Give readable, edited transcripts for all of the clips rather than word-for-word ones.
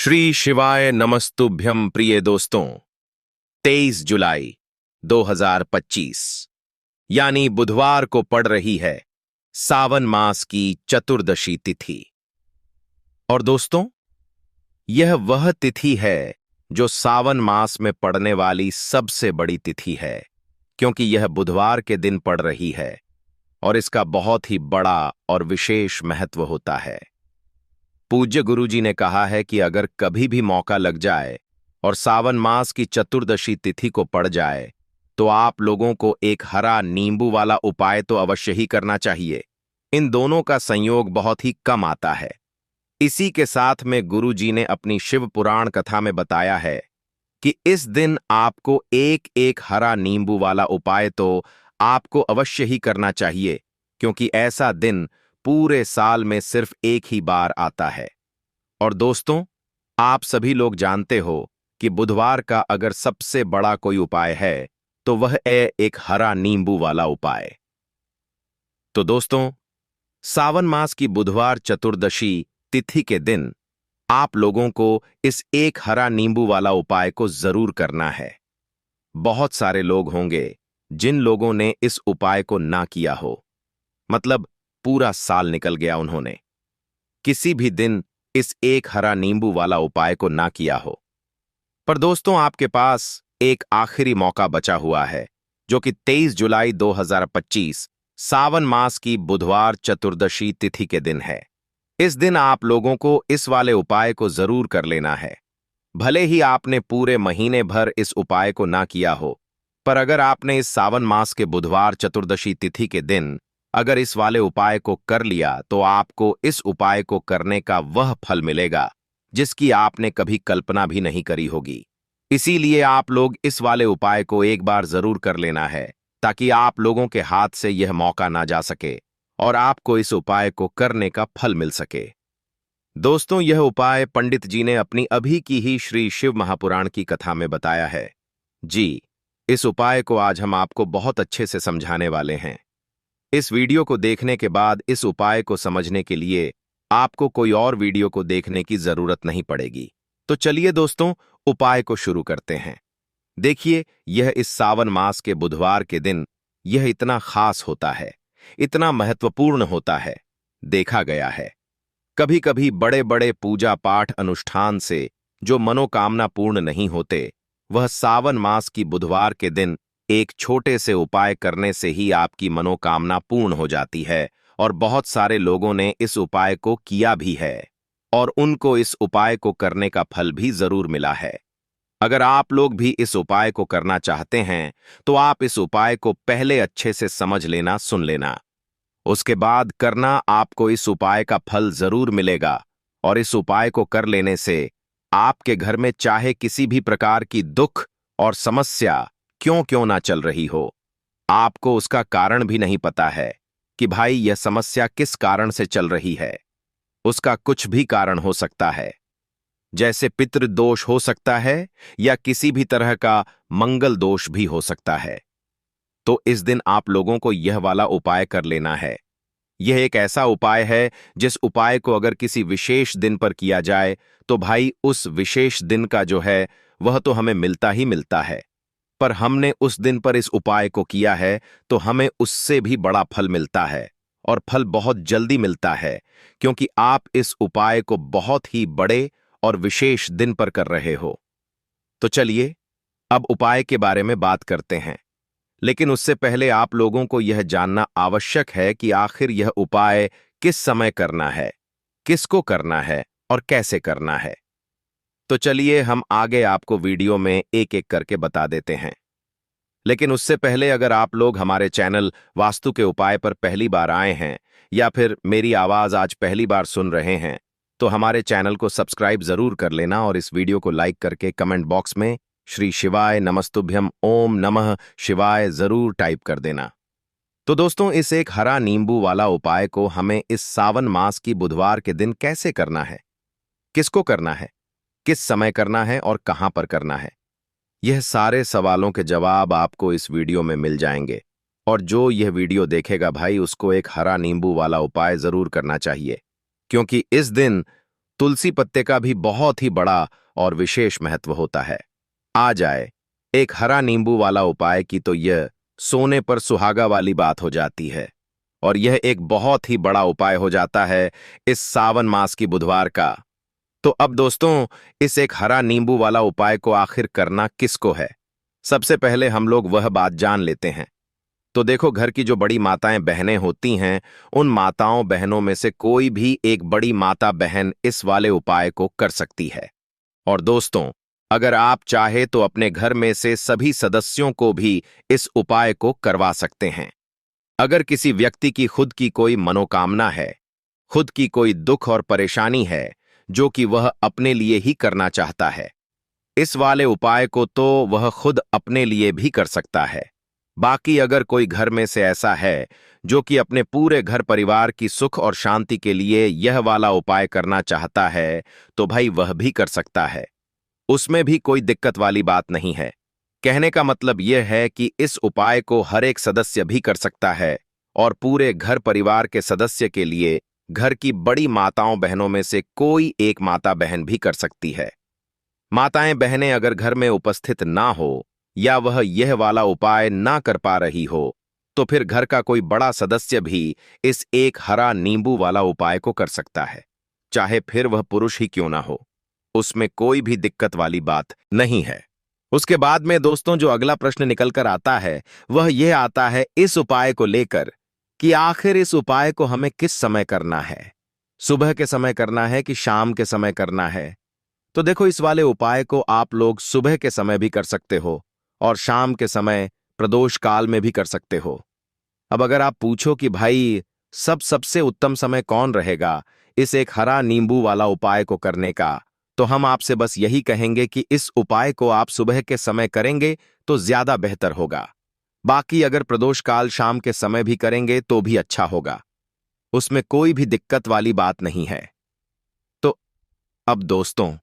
श्री शिवाय नमस्तुभ्यम प्रिय दोस्तों। 23 जुलाई 2025 यानी बुधवार को पड़ रही है सावन मास की चतुर्दशी तिथि। और दोस्तों, यह वह तिथि है जो सावन मास में पड़ने वाली सबसे बड़ी तिथि है, क्योंकि यह बुधवार के दिन पड़ रही है और इसका बहुत ही बड़ा और विशेष महत्व होता है। पूज्य गुरुजी ने कहा है कि अगर कभी भी मौका लग जाए और सावन मास की चतुर्दशी तिथि को पड़ जाए तो आप लोगों को एक हरा नींबू वाला उपाय तो अवश्य ही करना चाहिए। इन दोनों का संयोग बहुत ही कम आता है। इसी के साथ में गुरुजी ने अपनी शिव पुराण कथा में बताया है कि इस दिन आपको एक एक हरा नींबू वाला उपाय तो आपको अवश्य ही करना चाहिए, क्योंकि ऐसा दिन पूरे साल में सिर्फ एक ही बार आता है। और दोस्तों, आप सभी लोग जानते हो कि बुधवार का अगर सबसे बड़ा कोई उपाय है तो वह है एक हरा नींबू वाला उपाय। तो दोस्तों, सावन मास की बुधवार चतुर्दशी तिथि के दिन आप लोगों को इस एक हरा नींबू वाला उपाय को जरूर करना है। बहुत सारे लोग होंगे जिन लोगों ने इस उपाय को ना किया हो, मतलब पूरा साल निकल गया उन्होंने किसी भी दिन इस एक हरा नींबू वाला उपाय को ना किया हो। पर दोस्तों, आपके पास एक आखिरी मौका बचा हुआ है, जो कि 23 जुलाई 2025 सावन मास की बुधवार चतुर्दशी तिथि के दिन है। इस दिन आप लोगों को इस वाले उपाय को जरूर कर लेना है। भले ही आपने पूरे महीने भर इस उपाय को ना किया हो, पर अगर आपने इस सावन मास के बुधवार चतुर्दशी तिथि के दिन अगर इस वाले उपाय को कर लिया तो आपको इस उपाय को करने का वह फल मिलेगा जिसकी आपने कभी कल्पना भी नहीं करी होगी। इसीलिए आप लोग इस वाले उपाय को एक बार जरूर कर लेना है, ताकि आप लोगों के हाथ से यह मौका ना जा सके और आपको इस उपाय को करने का फल मिल सके। दोस्तों, यह उपाय पंडित जी ने अपनी अभी की ही श्री शिव महापुराण की कथा में बताया है। जी, इस उपाय को आज हम आपको बहुत अच्छे से समझाने वाले हैं। इस वीडियो को देखने के बाद इस उपाय को समझने के लिए आपको कोई और वीडियो को देखने की जरूरत नहीं पड़ेगी। तो चलिए दोस्तों, उपाय को शुरू करते हैं। देखिए, यह इस सावन मास के बुधवार के दिन यह इतना खास होता है, इतना महत्वपूर्ण होता है। देखा गया है कभी कभी बड़े बड़े पूजा पाठ अनुष्ठान से जो मनोकामना पूर्ण नहीं होते, वह सावन मास की बुधवार के दिन एक छोटे से उपाय करने से ही आपकी मनोकामना पूर्ण हो जाती है। और बहुत सारे लोगों ने इस उपाय को किया भी है और उनको इस उपाय को करने का फल भी जरूर मिला है। अगर आप लोग भी इस उपाय को करना चाहते हैं तो आप इस उपाय को पहले अच्छे से समझ लेना, सुन लेना, उसके बाद करना। आपको इस उपाय का फल जरूर मिलेगा और इस उपाय को कर लेने से आपके घर में चाहे किसी भी प्रकार की दुख और समस्या क्यों ना चल रही हो, आपको उसका कारण भी नहीं पता है कि भाई यह समस्या किस कारण से चल रही है। उसका कुछ भी कारण हो सकता है, जैसे पितृदोष हो सकता है या किसी भी तरह का मंगल दोष भी हो सकता है। तो इस दिन आप लोगों को यह वाला उपाय कर लेना है। यह एक ऐसा उपाय है जिस उपाय को अगर किसी विशेष दिन पर किया जाए तो भाई उस विशेष दिन का जो है वह तो हमें मिलता ही मिलता है, पर हमने उस दिन पर इस उपाय को किया है तो हमें उससे भी बड़ा फल मिलता है, और फल बहुत जल्दी मिलता है, क्योंकि आप इस उपाय को बहुत ही बड़े और विशेष दिन पर कर रहे हो। तो चलिए अब उपाय के बारे में बात करते हैं, लेकिन उससे पहले आप लोगों को यह जानना आवश्यक है कि आखिर यह उपाय किस समय करना है, किसको करना है और कैसे करना है। तो चलिए हम आगे आपको वीडियो में एक एक करके बता देते हैं। लेकिन उससे पहले अगर आप लोग हमारे चैनल वास्तु के उपाय पर पहली बार आए हैं या फिर मेरी आवाज आज पहली बार सुन रहे हैं, तो हमारे चैनल को सब्सक्राइब जरूर कर लेना और इस वीडियो को लाइक करके कमेंट बॉक्स में श्री शिवाय नमस्तुभ्यम ओम नमः शिवाय जरूर टाइप कर देना। तो दोस्तों, इस एक हरा नींबू वाला उपाय को हमें इस सावन मास की बुधवार के दिन कैसे करना है, किसको करना है, किस समय करना है और कहां पर करना है, यह सारे सवालों के जवाब आपको इस वीडियो में मिल जाएंगे। और जो यह वीडियो देखेगा भाई, उसको एक हरा नींबू वाला उपाय जरूर करना चाहिए, क्योंकि इस दिन तुलसी पत्ते का भी बहुत ही बड़ा और विशेष महत्व होता है। आ जाए एक हरा नींबू वाला उपाय की तो यह सोने पर सुहागा वाली बात हो जाती है, और यह एक बहुत ही बड़ा उपाय हो जाता है इस सावन मास की बुधवार का। तो अब दोस्तों, इस एक हरा नींबू वाला उपाय को आखिर करना किसको है? सबसे पहले हम लोग वह बात जान लेते हैं। तो देखो, घर की जो बड़ी माताएं बहनें होती हैं, उन माताओं बहनों में से कोई भी एक बड़ी माता बहन इस वाले उपाय को कर सकती है। और दोस्तों, अगर आप चाहे तो अपने घर में से सभी सदस्यों को भी इस उपाय को करवा सकते हैं। अगर किसी व्यक्ति की खुद की कोई मनोकामना है, खुद की कोई दुख और परेशानी है जो कि वह अपने लिए ही करना चाहता है, इस वाले उपाय को तो वह खुद अपने लिए भी कर सकता है। बाकी अगर कोई घर में से ऐसा है जो कि अपने पूरे घर परिवार की सुख और शांति के लिए यह वाला उपाय करना चाहता है, तो भाई वह भी कर सकता है। उसमें भी कोई दिक्कत वाली बात नहीं है। कहने का मतलब यह है कि इस उपाय को हर एक सदस्य भी कर सकता है, और पूरे घर परिवार के सदस्य के लिए घर की बड़ी माताओं बहनों में से कोई एक माता बहन भी कर सकती है। माताएं बहनें अगर घर में उपस्थित ना हो या वह यह वाला उपाय ना कर पा रही हो, तो फिर घर का कोई बड़ा सदस्य भी इस एक हरा नींबू वाला उपाय को कर सकता है, चाहे फिर वह पुरुष ही क्यों ना हो। उसमें कोई भी दिक्कत वाली बात नहीं है। उसके बाद में दोस्तों, जो अगला प्रश्न निकल कर आता है वह यह आता है इस उपाय को लेकर कि आखिर इस उपाय को हमें किस समय करना है। सुबह के समय करना है कि शाम के समय करना है? तो देखो, इस वाले उपाय को आप लोग सुबह के समय भी कर सकते हो और शाम के समय प्रदोष काल में भी कर सकते हो। अब अगर आप पूछो कि भाई सबसे उत्तम समय कौन रहेगा इस एक हरा नींबू वाला उपाय को करने का, तो हम आपसे बस यही कहेंगे कि इस उपाय को आप सुबह के समय करेंगे तो ज्यादा बेहतर होगा। बाकी अगर प्रदोष काल शाम के समय भी करेंगे तो भी अच्छा होगा, उसमें कोई भी दिक्कत वाली बात नहीं है। तो अब दोस्तों,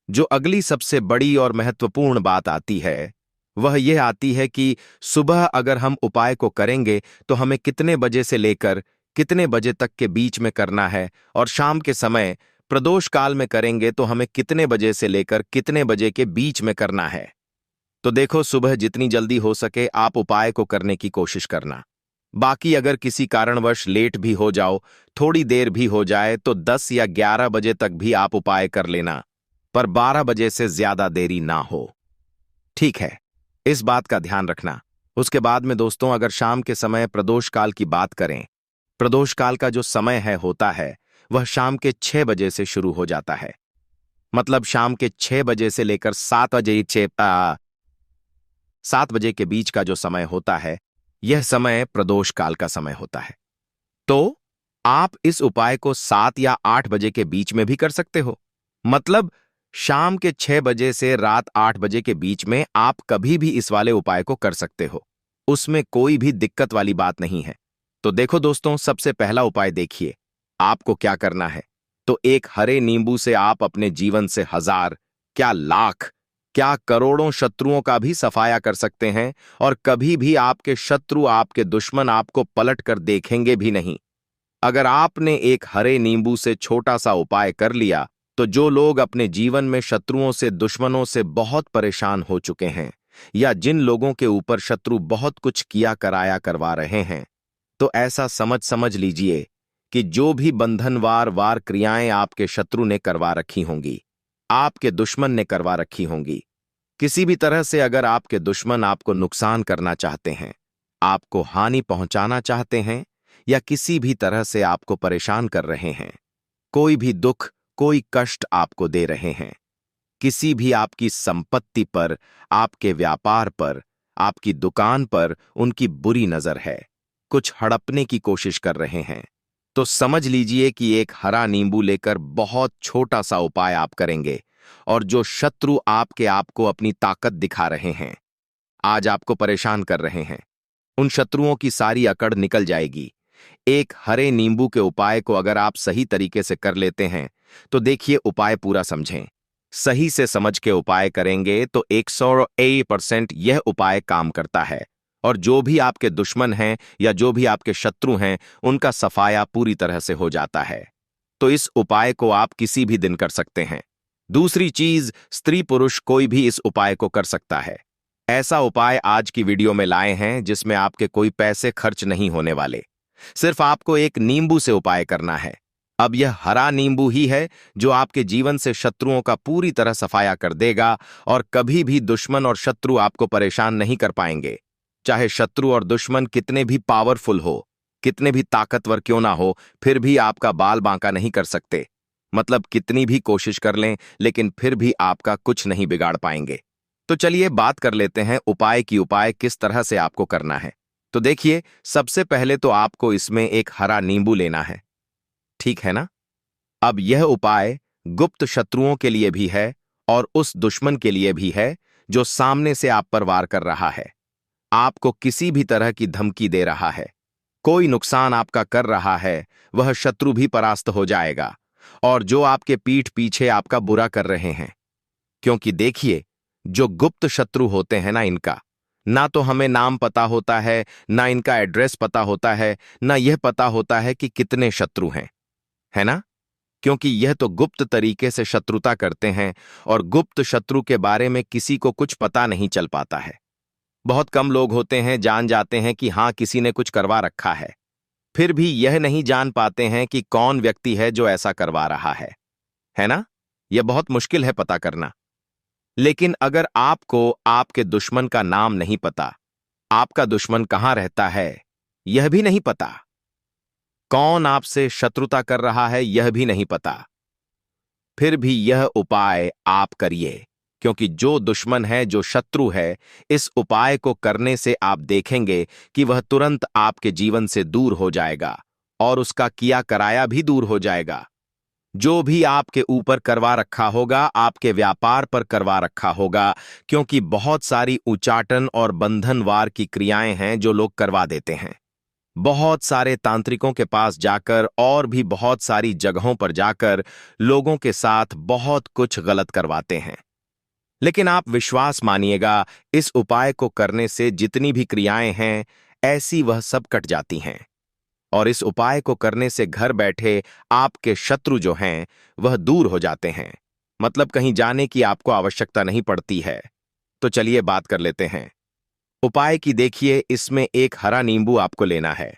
जो अगली सबसे बड़ी और महत्वपूर्ण बात आती है वह यह आती है कि सुबह अगर हम उपाय को करेंगे तो हमें कितने बजे से लेकर कितने बजे तक के बीच में करना है, और शाम के समय प्रदोष काल में करेंगे तो हमें कितने बजे से लेकर कितने बजे के बीच में करना है। तो देखो, सुबह जितनी जल्दी हो सके आप उपाय को करने की कोशिश करना। बाकी अगर किसी कारणवश लेट भी हो जाओ, थोड़ी देर भी हो जाए, तो 10 या 11 बजे तक भी आप उपाय कर लेना, पर 12 बजे से ज्यादा देरी ना हो। ठीक है, इस बात का ध्यान रखना। उसके बाद में दोस्तों, अगर शाम के समय प्रदोष काल की बात करें, प्रदोष काल का जो समय होता है वह शाम के 6 बजे से शुरू हो जाता है। मतलब शाम के 6 बजे से लेकर 7 बजे के बीच का जो समय होता है, यह समय प्रदोष काल का समय होता है। तो आप इस उपाय को 7 या 8 बजे के बीच में भी कर सकते हो। मतलब शाम के 6 बजे से रात 8 बजे के बीच में आप कभी भी इस वाले उपाय को कर सकते हो, उसमें कोई भी दिक्कत वाली बात नहीं है। तो देखो दोस्तों, सबसे पहला उपाय देखिए, आपको क्या करना है। तो एक हरे नींबू से आप अपने जीवन से 1000, क्या लाख, क्या करोड़ों शत्रुओं का भी सफाया कर सकते हैं, और कभी भी आपके शत्रु, आपके दुश्मन आपको पलट कर देखेंगे भी नहीं। अगर आपने एक हरे नींबू से छोटा सा उपाय कर लिया, तो जो लोग अपने जीवन में शत्रुओं से, दुश्मनों से बहुत परेशान हो चुके हैं, या जिन लोगों के ऊपर शत्रु बहुत कुछ किया कराया करवा रहे हैं, तो ऐसा समझ लीजिए कि जो भी बंधनवार क्रियाएं आपके शत्रु ने करवा रखी होंगी, आपके दुश्मन ने करवा रखी होंगी, किसी भी तरह से अगर आपके दुश्मन आपको नुकसान करना चाहते हैं, आपको हानि पहुंचाना चाहते हैं, या किसी भी तरह से आपको परेशान कर रहे हैं, कोई भी दुख, कोई कष्ट आपको दे रहे हैं, किसी भी आपकी संपत्ति पर, आपके व्यापार पर, आपकी दुकान पर उनकी बुरी नजर है, कुछ हड़पने की कोशिश कर रहे हैं, तो समझ लीजिए कि एक हरा नींबू लेकर बहुत छोटा सा उपाय आप करेंगे, और जो शत्रु आपके आपको अपनी ताकत दिखा रहे हैं, आज आपको परेशान कर रहे हैं, उन शत्रुओं की सारी अकड़ निकल जाएगी। एक हरे नींबू के उपाय को अगर आप सही तरीके से कर लेते हैं, तो देखिए, उपाय पूरा समझें, सही से समझ के उपाय करेंगे तो 101% यह उपाय काम करता है, और जो भी आपके दुश्मन हैं या जो भी आपके शत्रु हैं, उनका सफाया पूरी तरह से हो जाता है। तो इस उपाय को आप किसी भी दिन कर सकते हैं। दूसरी चीज, स्त्री पुरुष कोई भी इस उपाय को कर सकता है। ऐसा उपाय आज की वीडियो में लाए हैं जिसमें आपके कोई पैसे खर्च नहीं होने वाले। सिर्फ आपको एक नींबू से उपाय करना है। अब यह हरा नींबू ही है जो आपके जीवन से शत्रुओं का पूरी तरह सफाया कर देगा और कभी भी दुश्मन और शत्रु आपको परेशान नहीं कर पाएंगे। चाहे शत्रु और दुश्मन कितने भी पावरफुल हो, कितने भी ताकतवर क्यों ना हो, फिर भी आपका बाल बांका नहीं कर सकते। मतलब कितनी भी कोशिश कर लें, लेकिन फिर भी आपका कुछ नहीं बिगाड़ पाएंगे। तो चलिए बात कर लेते हैं उपाय की। उपाय किस तरह से आपको करना है। तो देखिए, सबसे पहले तो आपको इसमें एक हरा नींबू लेना है, ठीक है ना। अब यह उपाय गुप्त शत्रुओं के लिए भी है और उस दुश्मन के लिए भी है जो सामने से आप पर वार कर रहा है, आपको किसी भी तरह की धमकी दे रहा है, कोई नुकसान आपका कर रहा है, वह शत्रु भी परास्त हो जाएगा। और जो आपके पीठ पीछे आपका बुरा कर रहे हैं, क्योंकि देखिए, जो गुप्त शत्रु होते हैं ना, इनका ना तो हमें नाम पता होता है, ना इनका एड्रेस पता होता है, ना यह पता होता है कि कितने शत्रु हैं, है ना। क्योंकि यह तो गुप्त तरीके से शत्रुता करते हैं और गुप्त शत्रु के बारे में किसी को कुछ पता नहीं चल पाता है। बहुत कम लोग होते हैं जान जाते हैं कि हाँ, किसी ने कुछ करवा रखा है, फिर भी यह नहीं जान पाते हैं कि कौन व्यक्ति है जो ऐसा करवा रहा है ना। यह बहुत मुश्किल है पता करना। लेकिन अगर आपको आपके दुश्मन का नाम नहीं पता, आपका दुश्मन कहां रहता है यह भी नहीं पता, कौन आपसे शत्रुता कर रहा है यह भी नहीं पता, फिर भी यह उपाय आप करिए। क्योंकि जो दुश्मन है, जो शत्रु है, इस उपाय को करने से आप देखेंगे कि वह तुरंत आपके जीवन से दूर हो जाएगा और उसका किया कराया भी दूर हो जाएगा। जो भी आपके ऊपर करवा रखा होगा, आपके व्यापार पर करवा रखा होगा, क्योंकि बहुत सारी उचाटन और बंधनवार की क्रियाएं हैं जो लोग करवा देते हैं। बहुत सारे तांत्रिकों के पास जाकर और भी बहुत सारी जगहों पर जाकर लोगों के साथ बहुत कुछ गलत करवाते हैं। लेकिन आप विश्वास मानिएगा, इस उपाय को करने से जितनी भी क्रियाएं हैं ऐसी वह सब कट जाती हैं। और इस उपाय को करने से घर बैठे आपके शत्रु जो हैं वह दूर हो जाते हैं। मतलब कहीं जाने की आपको आवश्यकता नहीं पड़ती है। तो चलिए बात कर लेते हैं उपाय की। देखिए, इसमें एक हरा नींबू आपको लेना है।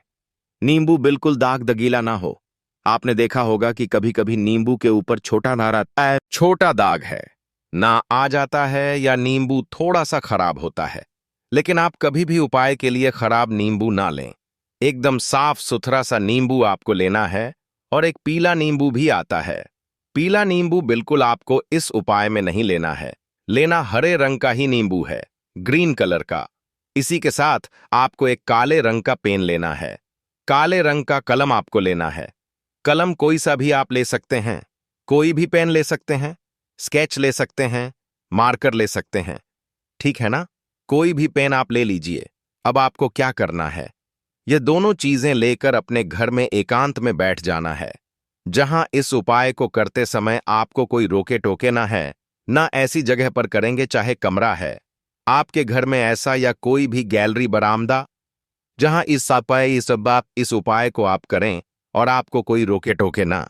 नींबू बिल्कुल दाग दगीला ना हो। आपने देखा होगा कि कभी कभी नींबू के ऊपर छोटा नारा छोटा दाग है ना आ जाता है, या नींबू थोड़ा सा खराब होता है। लेकिन आप कभी भी उपाय के लिए खराब नींबू ना लें। एकदम साफ सुथरा सा नींबू आपको लेना है। और एक पीला नींबू भी आता है। पीला नींबू बिल्कुल आपको इस उपाय में नहीं लेना है। लेना हरे रंग का ही नींबू है, ग्रीन कलर का। इसी के साथ आपको एक काले रंग का पेन लेना है। काले रंग का कलम आपको लेना है। कलम कोई सा भी आप ले सकते हैं, कोई भी पेन ले सकते हैं, स्केच ले सकते हैं, मार्कर ले सकते हैं, ठीक है ना। कोई भी पेन आप ले लीजिए। अब आपको क्या करना है, ये दोनों चीजें लेकर अपने घर में एकांत में बैठ जाना है, जहां इस उपाय को करते समय आपको कोई रोके टोके ना है। ना ऐसी जगह पर करेंगे चाहे कमरा है आपके घर में ऐसा, या कोई भी गैलरी बरामदा, जहां इस उपाय को आप करें और आपको कोई रोके टोके ना।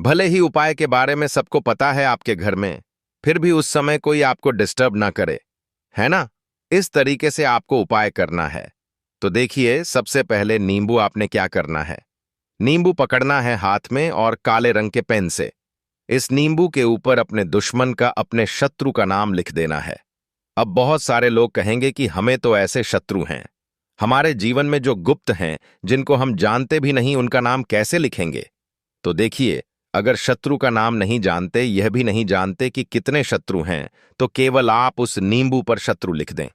भले ही उपाय के बारे में सबको पता है आपके घर में, फिर भी उस समय कोई आपको डिस्टर्ब ना करे, है ना। इस तरीके से आपको उपाय करना है। तो देखिए, सबसे पहले नींबू आपने क्या करना है, नींबू पकड़ना है हाथ में और काले रंग के पेन से इस नींबू के ऊपर अपने दुश्मन का, अपने शत्रु का नाम लिख देना है। अब बहुत सारे लोग कहेंगे कि हमें तो ऐसे शत्रु हैं, हमारे जीवन में जो गुप्त हैं, जिनको हम जानते भी नहीं, उनका नाम कैसे लिखेंगे। तो देखिए, अगर शत्रु का नाम नहीं जानते, यह भी नहीं जानते कि कितने शत्रु हैं, तो केवल आप उस नींबू पर शत्रु लिख दें।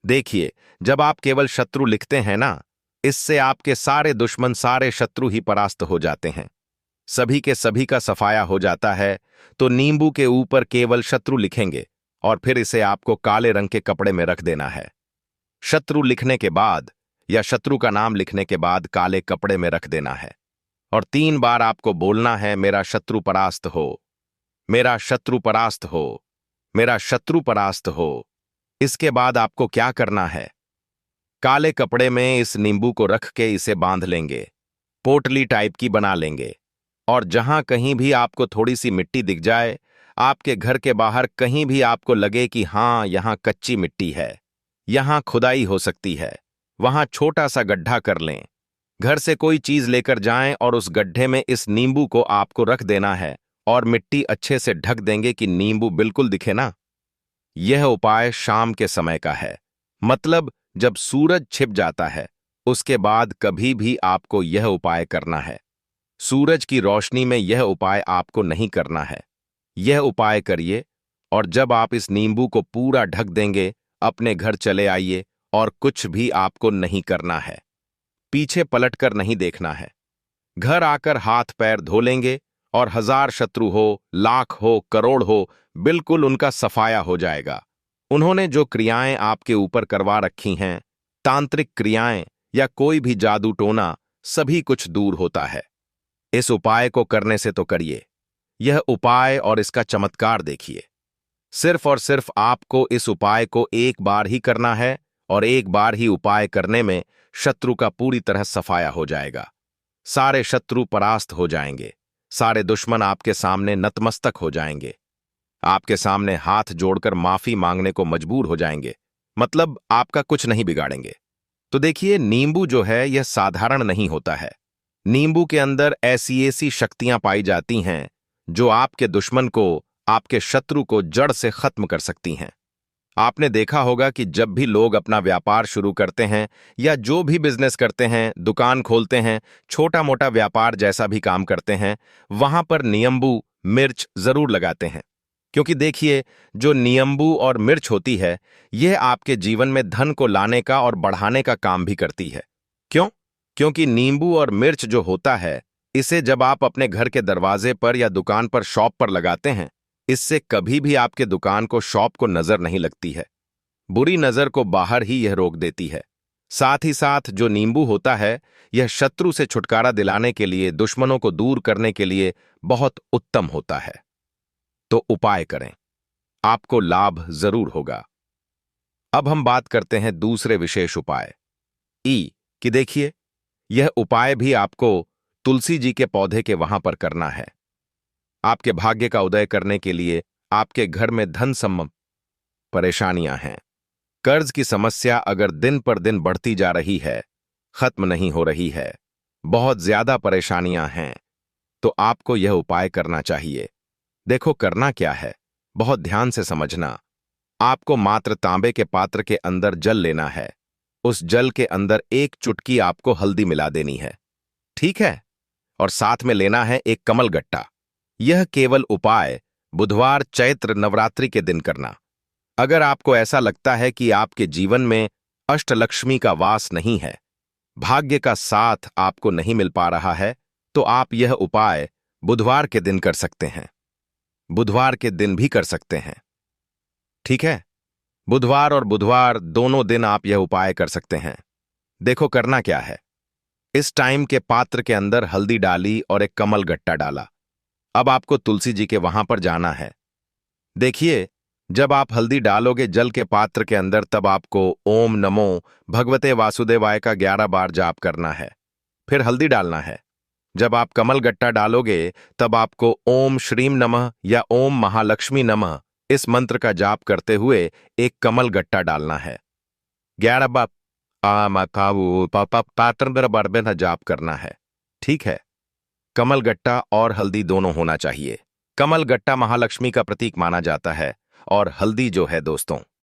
देखिए, जब आप केवल शत्रु लिखते हैं ना, इससे आपके सारे दुश्मन, सारे शत्रु ही परास्त हो जाते हैं, सभी के सभी का सफाया हो जाता है। तो नींबू के ऊपर केवल शत्रु लिखेंगे और फिर इसे आपको काले रंग के कपड़े में रख देना है। शत्रु लिखने के बाद, या शत्रु का नाम लिखने के बाद काले कपड़े में रख देना है और 3 बार आपको बोलना है, मेरा शत्रु परास्त हो, मेरा शत्रु परास्त हो, मेरा शत्रु परास्त हो। इसके बाद आपको क्या करना है, काले कपड़े में इस नींबू को रख के इसे बांध लेंगे, पोटली टाइप की बना लेंगे। और जहां कहीं भी आपको थोड़ी सी मिट्टी दिख जाए, आपके घर के बाहर कहीं भी आपको लगे कि हां यहां कच्ची मिट्टी है, यहां खुदाई हो सकती है, वहां छोटा सा गड्ढा कर लें। घर से कोई चीज लेकर जाएं और उस गड्ढे में इस नींबू को आपको रख देना है और मिट्टी अच्छे से ढक देंगे कि नींबू बिल्कुल दिखे ना। यह उपाय शाम के समय का है, मतलब जब सूरज छिप जाता है उसके बाद कभी भी आपको यह उपाय करना है। सूरज की रोशनी में यह उपाय आपको नहीं करना है। यह उपाय करिए और जब आप इस नींबू को पूरा ढक देंगे, अपने घर चले आइए और कुछ भी आपको नहीं करना है। पीछे पलटकर नहीं देखना है। घर आकर हाथ पैर धो लेंगे और 1000 शत्रु हो, लाख हो, करोड़ हो, बिल्कुल उनका सफाया हो जाएगा। उन्होंने जो क्रियाएं आपके ऊपर करवा रखी हैं, तांत्रिक क्रियाएं या कोई भी जादू टोना, सभी कुछ दूर होता है। इस उपाय को करने से तो करिए। यह उपाय और इसका चमत्कार देखिए। सिर्फ और सिर्फ आपको इस उपाय को एक बार ही करना है और एक बार ही उपाय करने में शत्रु का पूरी तरह सफाया हो जाएगा। सारे शत्रु परास्त हो जाएंगे। सारे दुश्मन आपके सामने नतमस्तक हो जाएंगे। आपके सामने हाथ जोड़कर माफी मांगने को मजबूर हो जाएंगे। मतलब आपका कुछ नहीं बिगाड़ेंगे। तो देखिए, नींबू जो है यह साधारण नहीं होता है। नींबू के अंदर ऐसी ऐसी शक्तियां पाई जाती हैं जो आपके दुश्मन को, आपके शत्रु को जड़ से खत्म कर सकती हैं। आपने देखा होगा कि जब भी लोग अपना व्यापार शुरू करते हैं या जो भी बिजनेस करते हैं, दुकान खोलते हैं, छोटा मोटा व्यापार जैसा भी काम करते हैं, वहां पर नींबू मिर्च जरूर लगाते हैं। क्योंकि देखिए, जो नींबू और मिर्च होती है, यह आपके जीवन में धन को लाने का और बढ़ाने का काम भी करती है। क्यों? क्योंकि नींबू और मिर्च जो होता है, इसे जब आप अपने घर के दरवाजे पर या दुकान पर, शॉप पर लगाते हैं, इससे कभी भी आपके दुकान को, शॉप को नजर नहीं लगती है। बुरी नजर को बाहर ही यह रोक देती है। साथ ही साथ जो नींबू होता है, यह शत्रु से छुटकारा दिलाने के लिए, दुश्मनों को दूर करने के लिए बहुत उत्तम होता है। तो उपाय करें, आपको लाभ जरूर होगा। अब हम बात करते हैं दूसरे विशेष उपाय कि देखिए, यह उपाय भी आपको तुलसी जी के पौधे के वहां पर करना है। आपके भाग्य का उदय करने के लिए आपके घर में धन संबंधी परेशानियां हैं। कर्ज की समस्या अगर दिन पर दिन बढ़ती जा रही है, खत्म नहीं हो रही है, बहुत ज्यादा परेशानियां हैं, तो आपको यह उपाय करना चाहिए। देखो करना क्या है, बहुत ध्यान से समझना। आपको मात्र तांबे के पात्र के अंदर जल लेना है। उस जल के अंदर एक चुटकी आपको हल्दी मिला देनी है, ठीक है? और साथ में लेना है एक कमल गट्टा। यह केवल उपाय बुधवार चैत्र नवरात्रि के दिन करना। अगर आपको ऐसा लगता है कि आपके जीवन में अष्टलक्ष्मी का वास नहीं है, भाग्य का साथ आपको नहीं मिल पा रहा है, तो आप यह उपाय बुधवार के दिन कर सकते हैं। बुधवार के दिन भी कर सकते हैं, ठीक है? बुधवार और बुधवार दोनों दिन आप यह उपाय कर सकते हैं। देखो करना क्या है। इस टाइम के पात्र के अंदर हल्दी डाली और एक कमल गट्टा डाला। अब आपको तुलसी जी के वहां पर जाना है। देखिए, जब आप हल्दी डालोगे जल के पात्र के अंदर, तब आपको ओम नमो भगवते वासुदेवाय का 11 बार जाप करना है। फिर हल्दी डालना है। जब आप कमल गट्टा डालोगे, तब आपको ओम श्रीम नमः या ओम महालक्ष्मी नमः इस मंत्र का जाप करते हुए एक कमल गट्टा डालना है। 11 बार पात्र बरबेना जाप करना है, ठीक है? कमल गट्टा और हल्दी दोनों होना चाहिए। कमल गट्टा महालक्ष्मी का प्रतीक माना जाता है और हल्दी जो है दोस्तों,